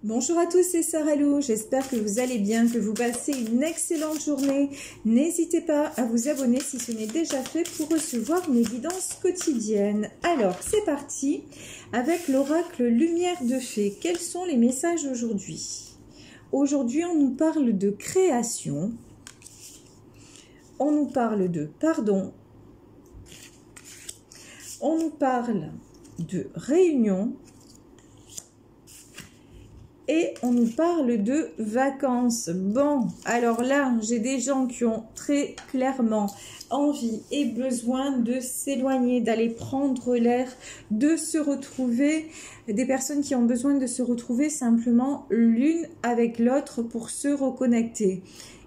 Bonjour à tous, c'est Sarah Lou, j'espère que vous allez bien, que vous passez une excellente journée. N'hésitez pas à vous abonner si ce n'est déjà fait pour recevoir mes guidances quotidiennes. Alors, c'est parti avec l'oracle Lumière de Fée. Quels sont les messages aujourd'hui? Aujourd'hui, on nous parle de création, on nous parle de pardon, on nous parle de réunion, et on nous parle de vacances. Bon, alors là, j'ai des gens qui ont très clairement envie et besoin de s'éloigner, d'aller prendre l'air, de se retrouver. Des personnes qui ont besoin de se retrouver simplement l'une avec l'autre pour se reconnecter.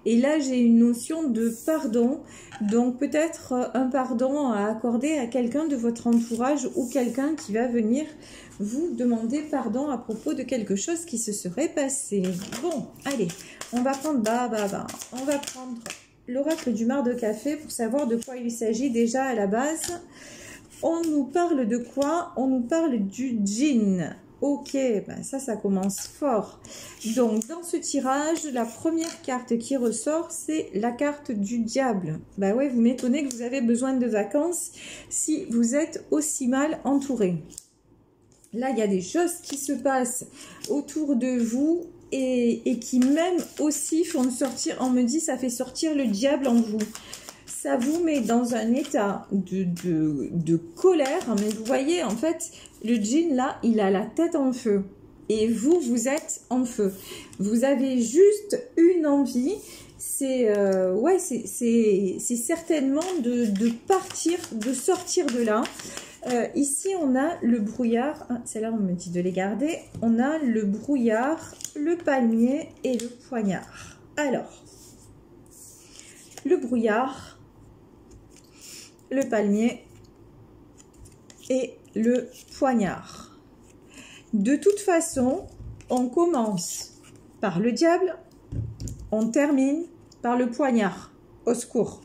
Et là, j'ai une notion de pardon. Donc, peut-être un pardon à accorder à quelqu'un de votre entourage ou quelqu'un qui va venir vous demander pardon à propos de quelque chose qui se serait passé. Bon, allez, on va prendre on va prendre l'oracle du mar de café pour savoir de quoi il s'agit déjà à la base. On nous parle de quoi? On nous parle du djinn. Ok, ben ça commence fort. Donc, dans ce tirage, la première carte qui ressort, c'est la carte du diable. Ben ouais, vous m'étonnez que vous avez besoin de vacances si vous êtes aussi mal entouré. Là, il y a des choses qui se passent autour de vous et qui même aussi font sortir, on me dit, ça fait sortir le diable en vous. Ça vous met dans un état de colère, mais vous voyez, en fait, le djinn, là, il a la tête en feu. Et vous, vous êtes en feu. Vous avez juste une envie, c'est certainement de partir, de sortir de là. Ici, on a le brouillard. Ah, celle-là, on me dit de les garder. On a le brouillard, le palmier et le poignard. Alors, le brouillard, le palmier et le poignard. De toute façon, on commence par le diable, on termine par le poignard. Au secours.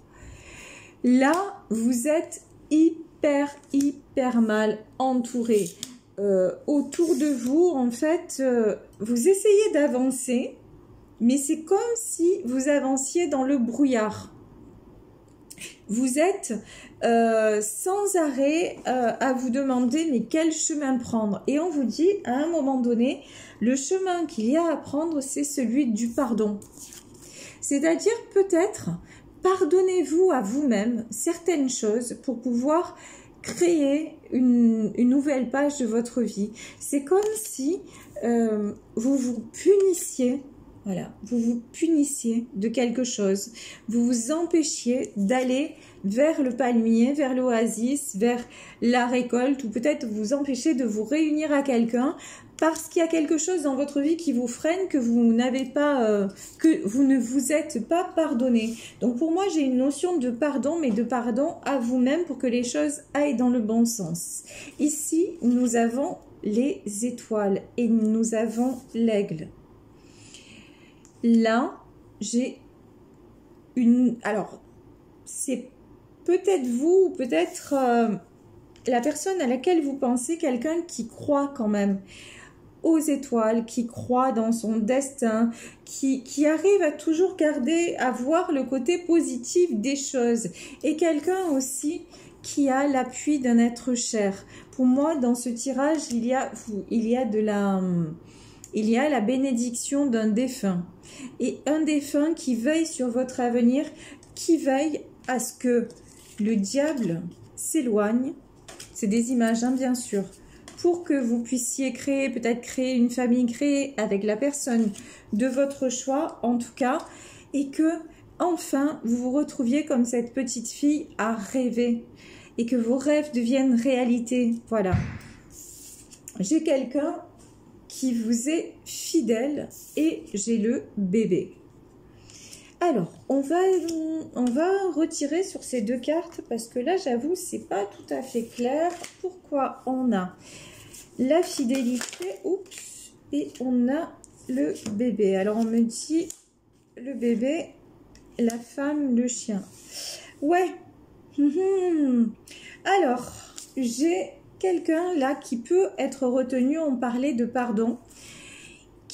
Là, vous êtes hyper mal entouré. Autour de vous, en fait, vous essayez d'avancer, mais c'est comme si vous avanciez dans le brouillard. Vous êtes sans arrêt à vous demander mais quel chemin prendre. Et on vous dit à un moment donné, le chemin qu'il y a à prendre, c'est celui du pardon. C'est-à-dire peut-être, pardonnez-vous à vous-même certaines choses pour pouvoir créer une nouvelle page de votre vie. C'est comme si vous vous punissiez. Voilà, vous vous punissiez de quelque chose, vous vous empêchiez d'aller vers le palmier, vers l'oasis, vers la récolte, ou peut-être vous empêchez de vous réunir à quelqu'un parce qu'il y a quelque chose dans votre vie qui vous freine, que vous n'avez pas, que vous ne vous êtes pas pardonné. Donc pour moi, j'ai une notion de pardon, mais de pardon à vous-même pour que les choses aillent dans le bon sens. Ici, nous avons les étoiles et nous avons l'aigle. Là, j'ai une... Alors, c'est peut-être vous, ou peut-être la personne à laquelle vous pensez, quelqu'un qui croit quand même aux étoiles, qui croit dans son destin, qui arrive à toujours garder, à voir le côté positif des choses. Et quelqu'un aussi qui a l'appui d'un être cher. Pour moi, dans ce tirage, il y a la bénédiction d'un défunt. Et un défunt qui veille sur votre avenir, qui veille à ce que le diable s'éloigne. C'est des images, hein, bien sûr. Pour que vous puissiez peut-être créer une famille, créer avec la personne de votre choix, en tout cas. Et que, enfin, vous vous retrouviez comme cette petite fille à rêver. Et que vos rêves deviennent réalité. Voilà. J'ai quelqu'un qui vous est fidèle et j'ai le bébé. Alors, on va retirer sur ces deux cartes parce que là, j'avoue, c'est pas tout à fait clair. Pourquoi on a la fidélité, oups, et on a le bébé. Alors, on me dit le bébé, la femme, le chien. Ouais. Alors, j'ai quelqu'un là qui peut être retenu, on parlait de pardon,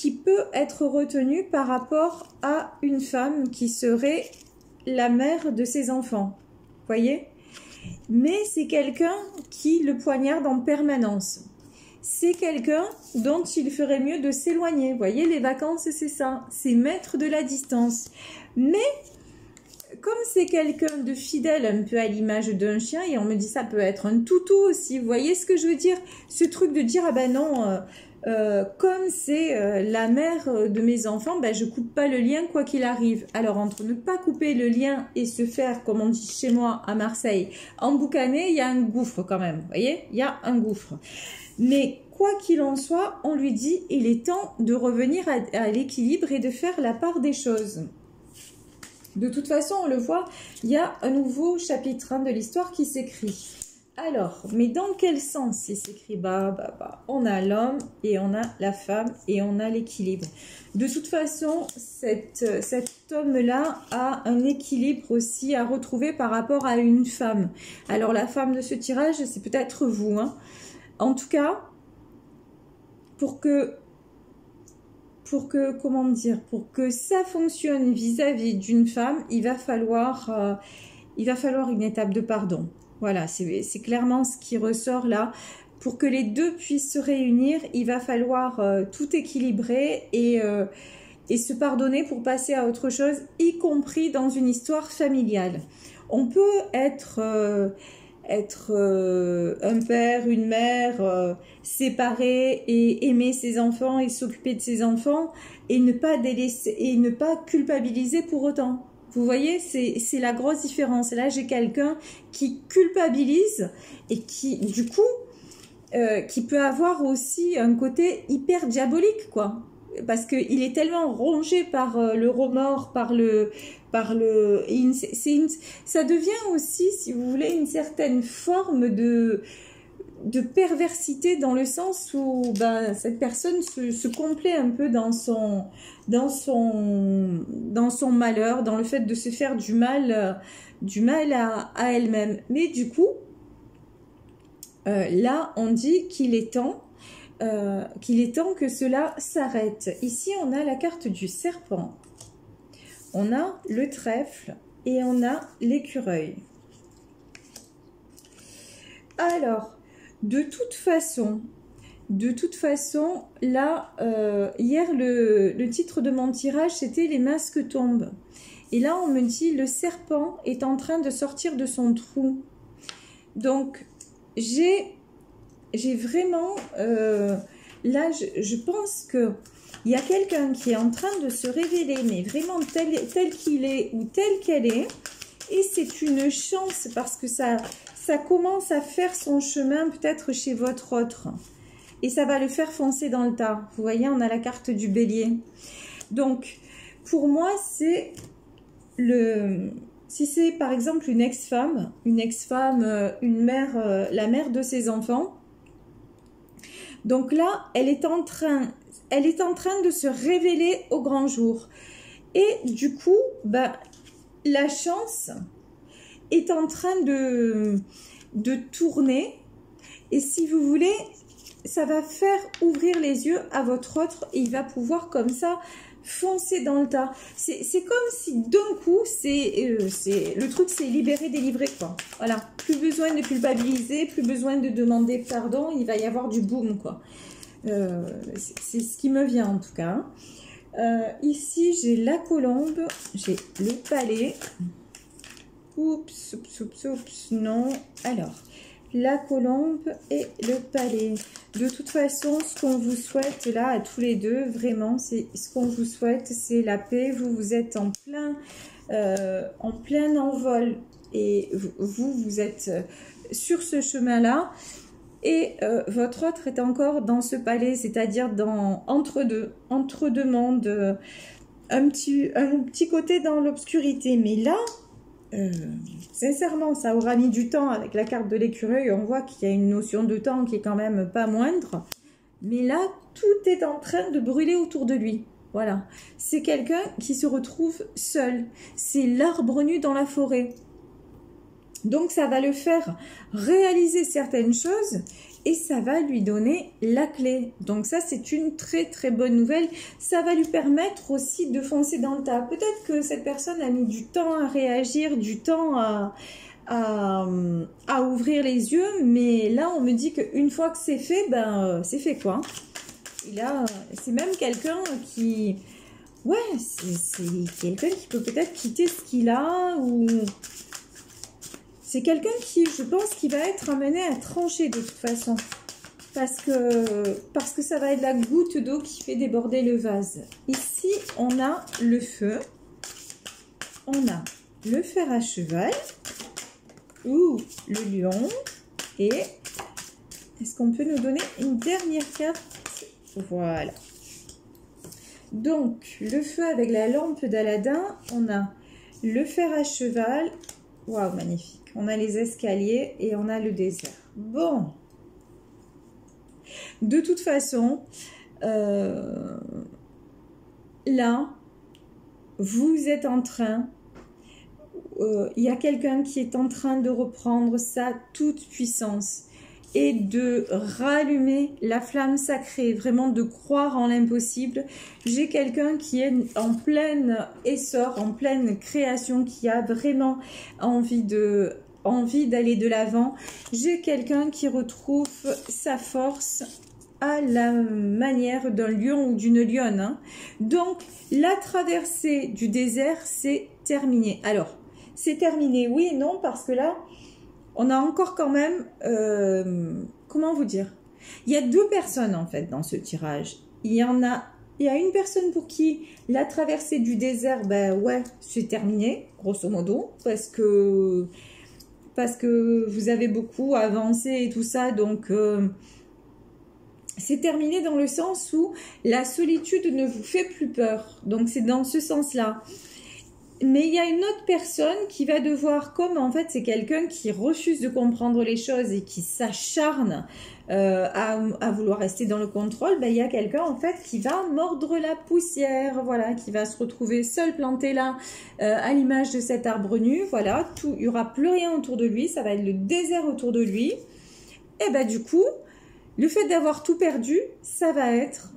qui peut être retenu par rapport à une femme qui serait la mère de ses enfants. Voyez? Mais c'est quelqu'un qui le poignarde en permanence. C'est quelqu'un dont il ferait mieux de s'éloigner. Vous voyez, les vacances, c'est ça. C'est mettre de la distance. Mais, comme c'est quelqu'un de fidèle, un peu à l'image d'un chien, et on me dit ça peut être un toutou aussi. Vous voyez ce que je veux dire? Ce truc de dire, ah ben non, comme c'est la mère de mes enfants, ben je coupe pas le lien quoi qu'il arrive. Alors, entre ne pas couper le lien et se faire, comme on dit chez moi à Marseille, emboucaner, il y a un gouffre quand même. Vous voyez? Il y a un gouffre. Mais quoi qu'il en soit, on lui dit il est temps de revenir à l'équilibre et de faire la part des choses. De toute façon, on le voit, il y a un nouveau chapitre 1 de l'histoire qui s'écrit. Alors, mais dans quel sens il s'écrit? On a l'homme et on a la femme et on a l'équilibre. De toute façon, cet homme-là a un équilibre aussi à retrouver par rapport à une femme. Alors, la femme de ce tirage, c'est peut-être vous, hein. En tout cas, pour que ça fonctionne vis-à-vis d'une femme, il va falloir une étape de pardon. Voilà, c'est clairement ce qui ressort là. Pour que les deux puissent se réunir, il va falloir tout équilibrer et se pardonner pour passer à autre chose, y compris dans une histoire familiale. On peut être un père, une mère séparés et aimer ses enfants et s'occuper de ses enfants et ne pas délaisser et ne pas culpabiliser pour autant. Vous voyez, c'est la grosse différence. Là, j'ai quelqu'un qui culpabilise et qui, du coup, qui peut avoir aussi un côté hyper diabolique, quoi. Parce qu'il est tellement rongé par le remords, ça devient aussi, si vous voulez, une certaine forme de perversité dans le sens où cette personne se complaît un peu dans son malheur, dans le fait de se faire du mal à elle-même. Mais du coup, là, on dit qu'il est temps que cela s'arrête. Ici, on a la carte du serpent, on a le trèfle et on a l'écureuil. Alors, de toute façon, là, hier, le titre de mon tirage, c'était « Les masques tombent ». Et là, on me dit « Le serpent est en train de sortir de son trou ». Donc, j'ai vraiment... là, je pense qu'il y a quelqu'un qui est en train de se révéler, mais vraiment tel qu'il est ou tel qu'elle est. Et c'est une chance parce que ça commence à faire son chemin peut-être chez votre autre. Et ça va le faire foncer dans le tas. Vous voyez, on a la carte du bélier. Donc, pour moi, c'est si c'est par exemple une ex-femme, une mère, la mère de ses enfants. Donc là, elle est en train de se révéler au grand jour. Et du coup, la chance est en train de tourner. Et si vous voulez, ça va faire ouvrir les yeux à votre autre et il va pouvoir comme ça foncer dans le tas. C'est comme si d'un coup, le truc c'est libéré, délivré, quoi. Voilà, plus besoin de culpabiliser, plus besoin de demander pardon, il va y avoir du boom, quoi. C'est ce qui me vient en tout cas. Ici, j'ai la colombe, j'ai le palais. Oups, non. Alors, la colombe et le palais. De toute façon, ce qu'on vous souhaite là à tous les deux, vraiment, c'est ce qu'on vous souhaite, c'est la paix. Vous êtes en plein envol et vous êtes sur ce chemin-là. Et votre autre est encore dans ce palais, c'est-à-dire entre deux mondes, un petit côté dans l'obscurité. Mais là, sincèrement, ça aura mis du temps avec la carte de l'écureuil. On voit qu'il y a une notion de temps qui est quand même pas moindre. Mais là, tout est en train de brûler autour de lui. Voilà. C'est quelqu'un qui se retrouve seul. C'est l'arbre nu dans la forêt. Donc, ça va le faire réaliser certaines choses et ça va lui donner la clé. Donc ça, c'est une très très bonne nouvelle. Ça va lui permettre aussi de foncer dans le tas. Peut-être que cette personne a mis du temps à réagir, du temps à ouvrir les yeux, mais là, on me dit qu'une fois que c'est fait, ben c'est fait quoi. Et là, c'est même quelqu'un qui... Ouais, c'est quelqu'un qui peut peut-être quitter ce qu'il a, ou... C'est quelqu'un qui, je pense, qui va être amené à trancher de toute façon. Parce que ça va être la goutte d'eau qui fait déborder le vase. Ici, on a le feu. On a le fer à cheval. Ou le lion. Et est-ce qu'on peut nous donner une dernière carte? Voilà. Donc, le feu avec la lampe d'Aladin. On a le fer à cheval. Waouh, magnifique. On a les escaliers et on a le désert. Bon. De toute façon, là, vous êtes en train... il y a quelqu'un qui est en train de reprendre sa toute puissance et de rallumer la flamme sacrée, vraiment de croire en l'impossible. J'ai quelqu'un qui est en plein essor, en pleine création, qui a vraiment envie d'aller de l'avant. J'ai quelqu'un qui retrouve sa force à la manière d'un lion ou d'une lionne. Hein. Donc, la traversée du désert, c'est terminé. Alors, c'est terminé, oui et non, parce que là, on a encore quand même, comment vous dire, il y a deux personnes en fait dans ce tirage. Il y a une personne pour qui la traversée du désert, ben ouais, c'est terminé, grosso modo, parce que vous avez beaucoup avancé et tout ça, donc c'est terminé dans le sens où la solitude ne vous fait plus peur. Donc c'est dans ce sens-là. Mais il y a une autre personne qui va devoir, comme en fait c'est quelqu'un qui refuse de comprendre les choses et qui s'acharne à vouloir rester dans le contrôle, ben, il y a quelqu'un en fait qui va mordre la poussière, voilà, qui va se retrouver seul planté là à l'image de cet arbre nu, voilà, tout, il n'y aura plus rien autour de lui, ça va être le désert autour de lui, et ben du coup, le fait d'avoir tout perdu, ça va être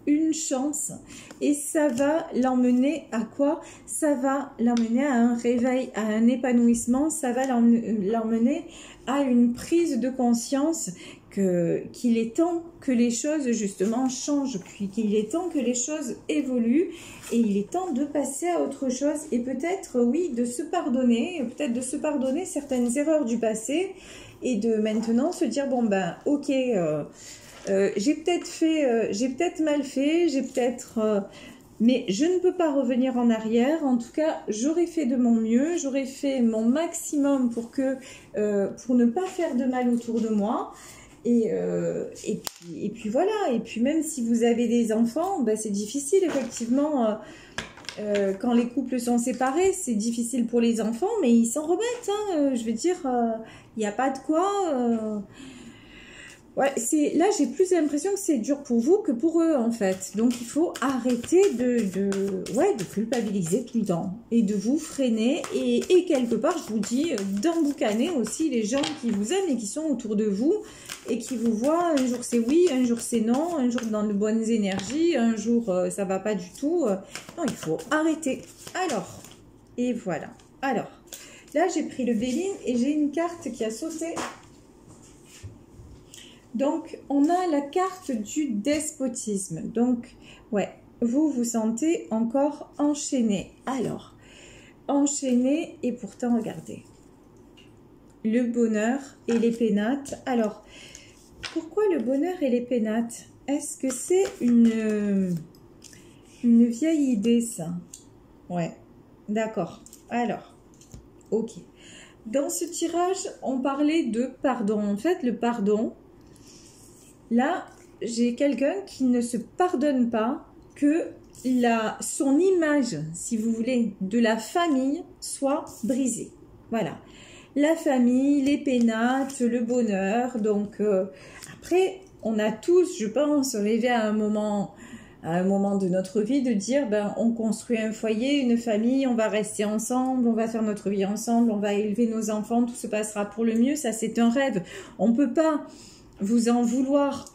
une chance et ça va l'emmener à quoi? Ça va l'emmener à un réveil, à un épanouissement, ça va l'emmener à une prise de conscience qu'il est temps que les choses justement changent, qu'il est temps que les choses évoluent et il est temps de passer à autre chose et peut-être, oui, de se pardonner, peut-être de se pardonner certaines erreurs du passé et de maintenant se dire, bon ben, ok, j'ai peut-être mal fait, mais je ne peux pas revenir en arrière. En tout cas, j'aurais fait de mon mieux, j'aurais fait mon maximum pour ne pas faire de mal autour de moi. Et puis voilà. Et puis même si vous avez des enfants, ben c'est difficile effectivement. Quand les couples sont séparés, c'est difficile pour les enfants, mais ils s'en remettent. Hein, je veux dire, il n'y a pas de quoi. Ouais, là j'ai plus l'impression que c'est dur pour vous que pour eux en fait. Donc il faut arrêter de culpabiliser tout le temps et de vous freiner et quelque part je vous dis d'emboucaner aussi les gens qui vous aiment et qui sont autour de vous et qui vous voient un jour c'est oui, un jour c'est non, un jour dans de bonnes énergies, un jour ça va pas du tout. Non, il faut arrêter. Alors, et voilà. Alors, là j'ai pris le Béline et j'ai une carte qui a sauté. Donc, on a la carte du despotisme. Donc, ouais, vous vous sentez encore enchaîné. Alors, enchaîné et pourtant, regardez. Le bonheur et les pénates. Alors, pourquoi le bonheur et les pénates? Est-ce que c'est une vieille idée, ça? Ouais, d'accord. Alors, ok. Dans ce tirage, on parlait de pardon. En fait, le pardon... Là, j'ai quelqu'un qui ne se pardonne pas que son image, si vous voulez, de la famille soit brisée. Voilà. La famille, les pénates, le bonheur. Donc, après, on a tous, je pense, rêvé à un moment à un moment de notre vie de dire, ben, on construit un foyer, une famille, on va rester ensemble, on va faire notre vie ensemble, on va élever nos enfants, tout se passera pour le mieux. Ça, c'est un rêve. On ne peut pas vous en vouloir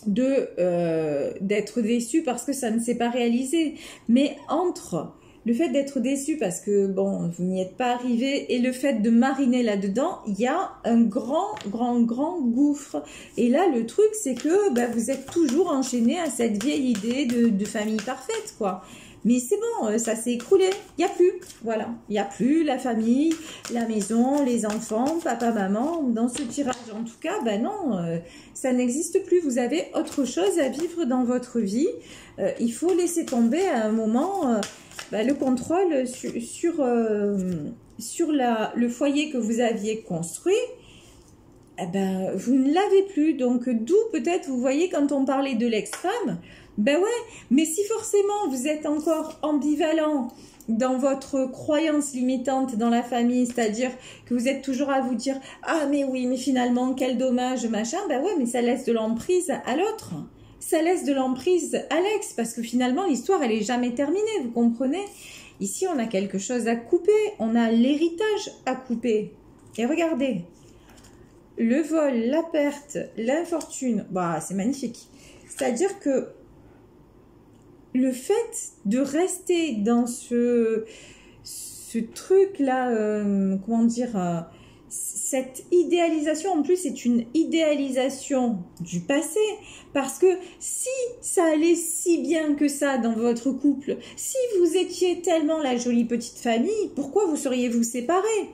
d'être déçu parce que ça ne s'est pas réalisé. Mais entre le fait d'être déçu parce que bon, vous n'y êtes pas arrivé et le fait de mariner là-dedans, il y a un grand gouffre. Et là, le truc, c'est que bah, vous êtes toujours enchaîné à cette vieille idée de famille parfaite, quoi. Mais c'est bon, ça s'est écroulé, il n'y a plus, voilà. Il n'y a plus la famille, la maison, les enfants, papa, maman. Dans ce tirage, en tout cas, ben non, ça n'existe plus. Vous avez autre chose à vivre dans votre vie. Il faut laisser tomber à un moment le contrôle sur le foyer que vous aviez construit. Eh ben, vous ne l'avez plus. Donc, d'où peut-être, vous voyez, quand on parlait de l'ex-femme, ben ouais, mais si forcément vous êtes encore ambivalent dans votre croyance limitante dans la famille, c'est-à-dire que vous êtes toujours à vous dire « Ah, mais oui, mais finalement, quel dommage, machin », ben ouais, mais ça laisse de l'emprise à l'autre. Ça laisse de l'emprise à l'ex, parce que finalement, l'histoire, elle est jamais terminée, vous comprenez? Ici, on a quelque chose à couper, on a l'héritage à couper. Et regardez, le vol, la perte, l'infortune, bah, c'est magnifique. C'est-à-dire que le fait de rester dans ce truc-là, comment dire, cette idéalisation, en plus, c'est une idéalisation du passé, parce que si ça allait si bien que ça dans votre couple, si vous étiez tellement la jolie petite famille, pourquoi vous seriez-vous séparés?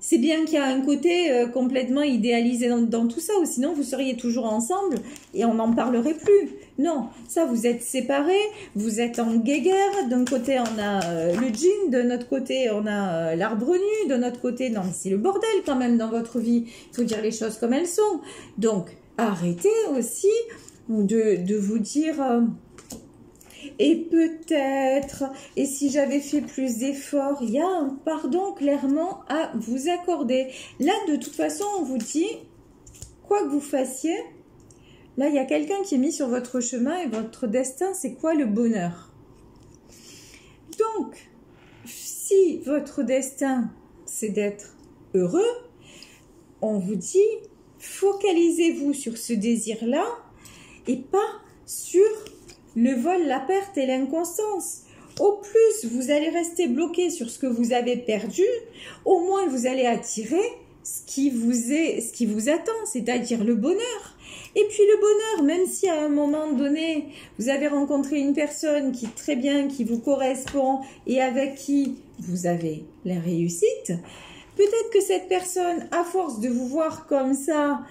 C'est bien qu'il y a un côté complètement idéalisé dans tout ça, ou sinon vous seriez toujours ensemble et on n'en parlerait plus. Non, ça vous êtes séparés, vous êtes en guéguerre. D'un côté on a le jean, de notre côté on a l'arbre nu, de notre côté, non mais c'est le bordel quand même dans votre vie. Il faut dire les choses comme elles sont. Donc arrêtez aussi de vous dire... Et peut-être, et si j'avais fait plus d'efforts, il y a un pardon clairement à vous accorder. Là, de toute façon, on vous dit, quoi que vous fassiez, là, il y a quelqu'un qui est mis sur votre chemin et votre destin, c'est quoi le bonheur? Donc, si votre destin, c'est d'être heureux, on vous dit, focalisez-vous sur ce désir-là et pas sur... le vol, la perte et l'inconstance. Au plus, vous allez rester bloqué sur ce que vous avez perdu, au moins vous allez attirer ce qui vous attend, c'est-à-dire le bonheur. Et puis le bonheur, même si à un moment donné, vous avez rencontré une personne qui très bien, qui vous correspond et avec qui vous avez la réussite, peut-être que cette personne, à force de vous voir comme ça,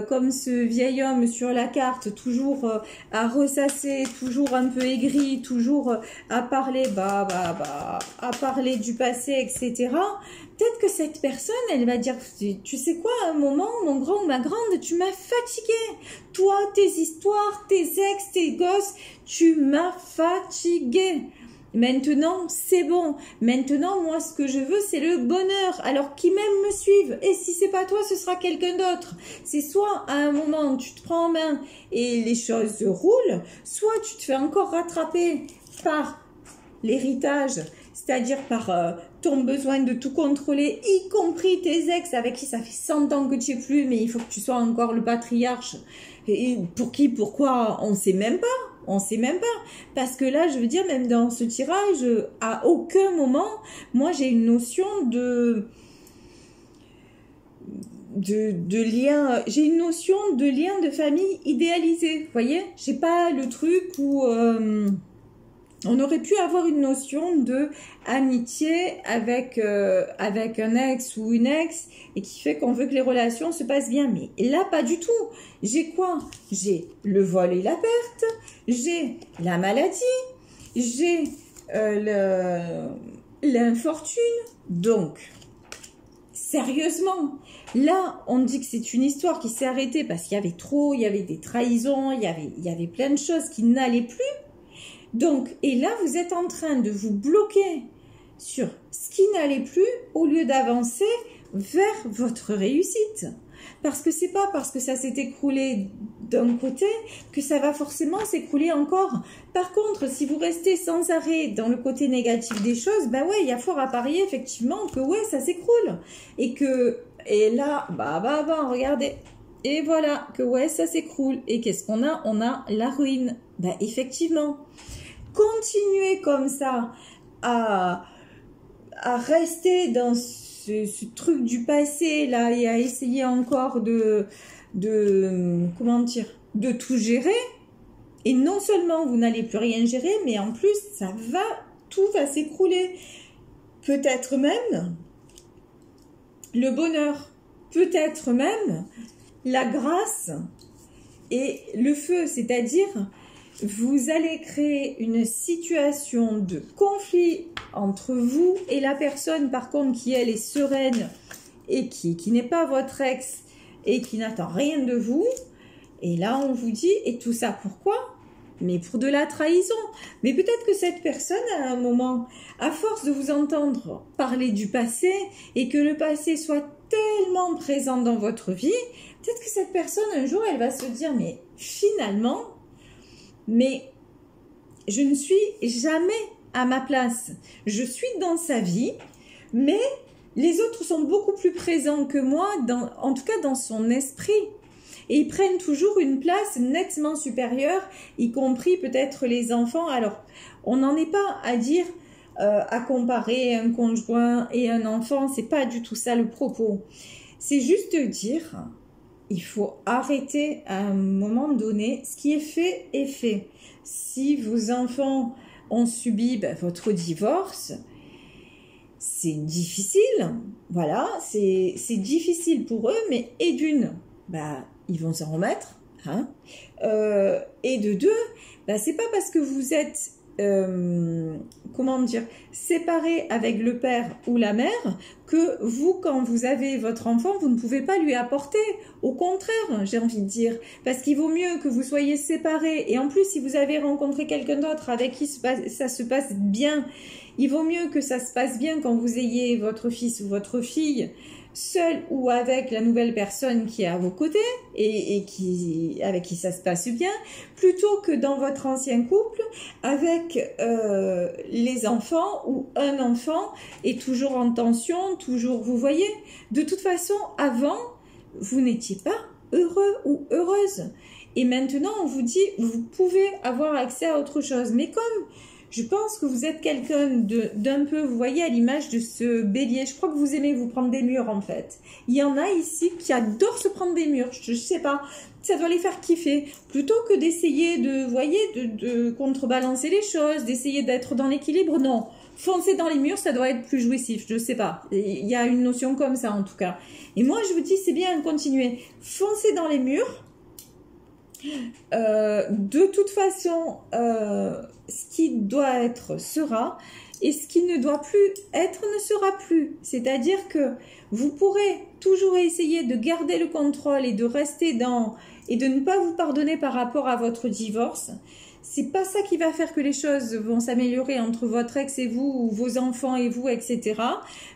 comme ce vieil homme sur la carte, toujours à ressasser, toujours un peu aigri, toujours à parler, à parler du passé, etc. Peut-être que cette personne, elle va dire, tu sais quoi, à un moment, mon grand ou ma grande, tu m'as fatigué. Toi, tes histoires, tes ex, tes gosses, tu m'as fatigué. Maintenant, c'est bon. Maintenant, moi, ce que je veux, c'est le bonheur. Alors, qui même me suive. Et si c'est pas toi, ce sera quelqu'un d'autre. C'est soit, à un moment, tu te prends en main et les choses roulent, soit tu te fais encore rattraper par l'héritage, c'est-à-dire par ton besoin de tout contrôler, y compris tes ex avec qui ça fait 100 ans que tu es plus, mais il faut que tu sois encore le patriarche. Et pour qui, pourquoi, on sait même pas. On sait même pas. Parce que là, je veux dire, même dans ce tirage, à aucun moment, moi, j'ai une notion de lien. J'ai une notion de lien de famille idéalisé. Vous voyez? J'ai pas le truc où on aurait pu avoir une notion de amitié avec un ex ou une ex et qui fait qu'on veut que les relations se passent bien. Mais là, pas du tout. J'ai quoi? J'ai le vol et la perte, j'ai la maladie, j'ai l'infortune. Donc, sérieusement, là, on dit que c'est une histoire qui s'est arrêtée parce qu'il y avait trop, il y avait des trahisons, il y avait plein de choses qui n'allaient plus. Donc, et là, vous êtes en train de vous bloquer sur ce qui n'allait plus au lieu d'avancer vers votre réussite. Parce que c'est pas parce que ça s'est écroulé d'un côté que ça va forcément s'écrouler encore. Par contre, si vous restez sans arrêt dans le côté négatif des choses, ben ouais, il y a fort à parier effectivement que ouais, ça s'écroule. Et là, regardez. Et voilà, que ouais, ça s'écroule. Et qu'est-ce qu'on a? On a la ruine. Ben effectivement. Continuez comme ça à rester dans ce truc du passé là et à essayer encore comment dire, de tout gérer. Et non seulement vous n'allez plus rien gérer, mais en plus tout va s'écrouler. Peut-être même le bonheur, peut-être même la grâce et le feu, c'est-à-dire vous allez créer une situation de conflit entre vous et la personne par contre qui elle est sereine et qui n'est pas votre ex et qui n'attend rien de vous. Et là on vous dit, et tout ça pourquoi? Mais pour de la trahison. Mais peut-être que cette personne à un moment, à force de vous entendre parler du passé et que le passé soit tellement présent dans votre vie, peut-être que cette personne un jour elle va se dire, mais finalement, mais je ne suis jamais à ma place. Je suis dans sa vie, mais les autres sont beaucoup plus présents que moi, en tout cas dans son esprit. Et ils prennent toujours une place nettement supérieure, y compris peut-être les enfants. Alors, on n'en est pas à dire, à comparer un conjoint et un enfant, c'est pas du tout ça le propos. C'est juste dire, il faut arrêter à un moment donné, ce qui est fait est fait. Si vos enfants ont subi votre divorce, c'est difficile, voilà, c'est difficile pour eux, mais et d'une, ils vont s'en remettre, hein, et de deux, c'est pas parce que vous êtes comment dire, séparé avec le père ou la mère que vous, quand vous avez votre enfant, vous ne pouvez pas lui apporter. Au contraire, j'ai envie de dire, parce qu'il vaut mieux que vous soyez séparés, et en plus si vous avez rencontré quelqu'un d'autre avec qui ça se passe bien, il vaut mieux que ça se passe bien quand vous ayez votre fils ou votre fille seul ou avec la nouvelle personne qui est à vos côtés et avec qui ça se passe bien, plutôt que dans votre ancien couple avec les enfants ou un enfant est toujours en tension, toujours, vous voyez, de toute façon, avant, vous n'étiez pas heureux ou heureuse. Et maintenant, on vous dit, vous pouvez avoir accès à autre chose. Mais comme je pense que vous êtes quelqu'un d'un peu, vous voyez, à l'image de ce bélier. Je crois que vous aimez vous prendre des murs, en fait. Il y en a ici qui adorent se prendre des murs. Je sais pas. Ça doit les faire kiffer. Plutôt que d'essayer de, vous voyez, de contrebalancer les choses, d'essayer d'être dans l'équilibre. Non. Foncer dans les murs, ça doit être plus jouissif. Je sais pas. Il y a une notion comme ça, en tout cas. Et moi, je vous dis, c'est bien, continuez. Foncez dans les murs. De toute façon, ce qui doit être sera, et ce qui ne doit plus être ne sera plus. C'est-à-dire que vous pourrez toujours essayer de garder le contrôle et de rester dans, et de ne pas vous pardonner par rapport à votre divorce. C'est pas ça qui va faire que les choses vont s'améliorer entre votre ex et vous, ou vos enfants et vous, etc.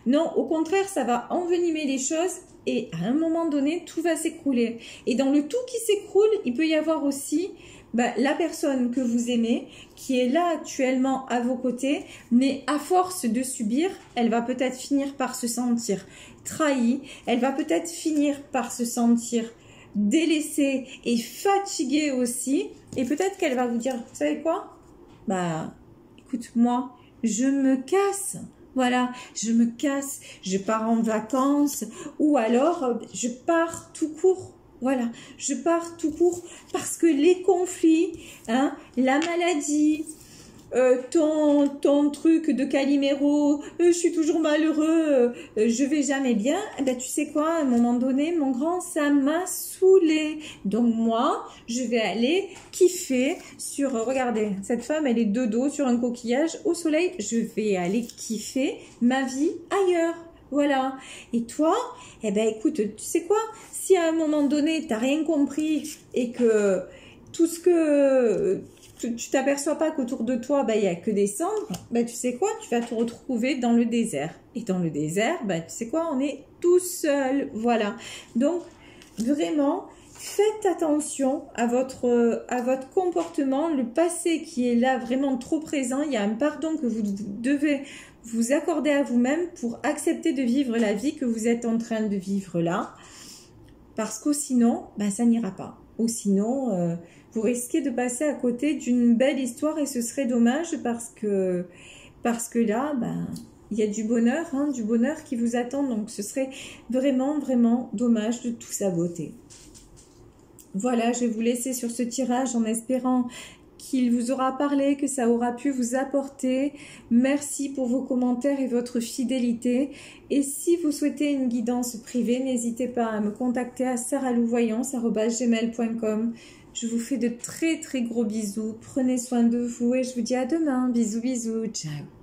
Non, au contraire, ça va envenimer les choses. Et à un moment donné, tout va s'écrouler. Et dans le tout qui s'écroule, il peut y avoir aussi la personne que vous aimez, qui est là actuellement à vos côtés, mais à force de subir, elle va peut-être finir par se sentir trahie, elle va peut-être finir par se sentir délaissée et fatiguée aussi. Et peut-être qu'elle va vous dire, vous savez quoi? Écoute, moi, je me casse. Voilà, je me casse, je pars en vacances ou alors je pars tout court. Voilà, je pars tout court parce que les conflits, hein, la maladie, ton truc de Calimero, je suis toujours malheureux, je vais jamais bien, tu sais quoi, à un moment donné, mon grand, ça m'a saoulé. Donc moi, je vais aller kiffer sur, regardez, cette femme, elle est de dos sur un coquillage au soleil, je vais aller kiffer ma vie ailleurs. Voilà. Et toi, écoute, tu sais quoi, si à un moment donné, tu n'as rien compris et que tout ce que tu t'aperçois pas qu'autour de toi, il n'y a que des cendres, tu sais quoi, tu vas te retrouver dans le désert. Et dans le désert, tu sais quoi, on est tout seul. Voilà. Donc, vraiment, faites attention à votre comportement, le passé qui est là vraiment trop présent. Il y a un pardon que vous devez vous accorder à vous-même pour accepter de vivre la vie que vous êtes en train de vivre là. Parce que sinon, ben, ça n'ira pas. Ou sinon, vous risquez de passer à côté d'une belle histoire et ce serait dommage parce que là, ben, il y a du bonheur qui vous attend. Donc, ce serait vraiment, vraiment dommage de tout saboter. Voilà, je vais vous laisser sur ce tirage en espérant qu'il vous aura parlé, que ça aura pu vous apporter. Merci pour vos commentaires et votre fidélité. Et si vous souhaitez une guidance privée, n'hésitez pas à me contacter à saralouvoyance@gmail.com. Je vous fais de très très gros bisous. Prenez soin de vous et je vous dis à demain. Bisous, bisous. Ciao.